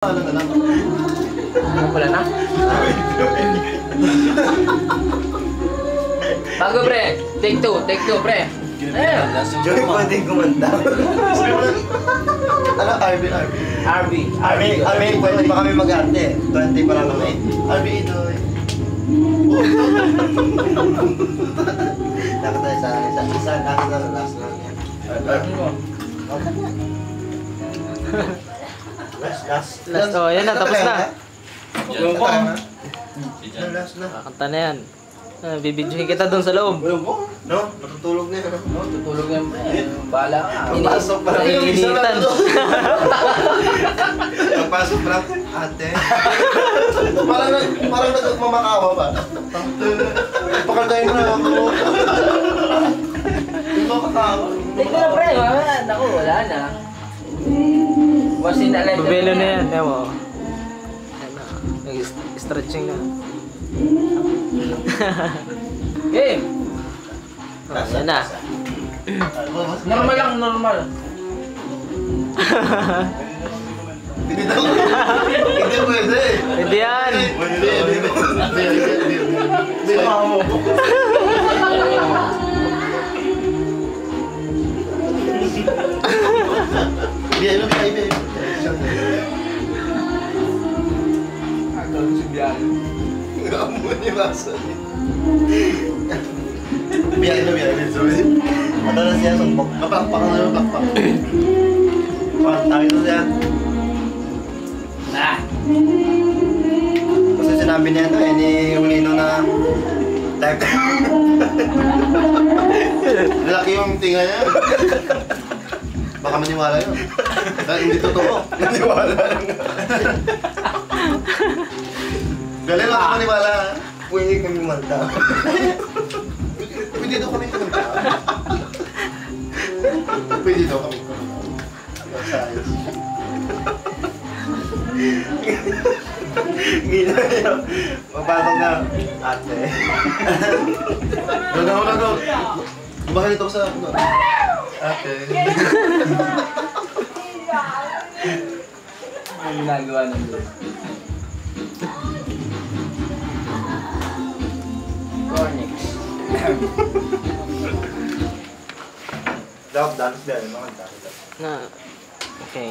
Ano na lang? Wala na? Bago pre, take two pre. Joey pwedeng kumanta. Ano? RB, pwede pa kami mag-arte. 20 pa lang kami. RB, Joey. Dapat tayo sa isa, last lang yan. Last, oh, yan na, tapos na. Last na. Kakanta na yan. Bibidyohin kita doon sa loob. No? Matutulog na yan. No, tutulog yan pre. Bahala ka. Papasok pa lang. Iniinitan. Papasok pa lang. Ate. Parang nagmamakawa ba? Pakaldahin mo na ako. Nagmamakawa. Take two na pre. Naku, wala na. Wasin na letter. Bubelo na yan. Yan mo. Yan na. Nag-stretching na. Game. Oh, yan na. Normal lang, normal. Hindi daw. Hindi pwede. Pwede yan. Hindi mo. Biyahe. Ngamon yung basa niya. Biyahe. Ano na siya? Mapakpak na yung pakpak. Tayo na siya. Kasi sinabi niya ito ni Ulino na type. Laki yung tinga niya. Baka maniwala yun. Hindi totoo. Maniwala lang. Galing lang maniwala. Pwede kami manta. Pwede daw kami kumanta. Pwede daw kami kumanta. Masayos. Gila yun. Mapasok na. Ate. Gagaw. Bakit ito sa... Ate. Ang ginagawa ng doon. Cornix. Dapat dance din. Mga dance. Na. Okay.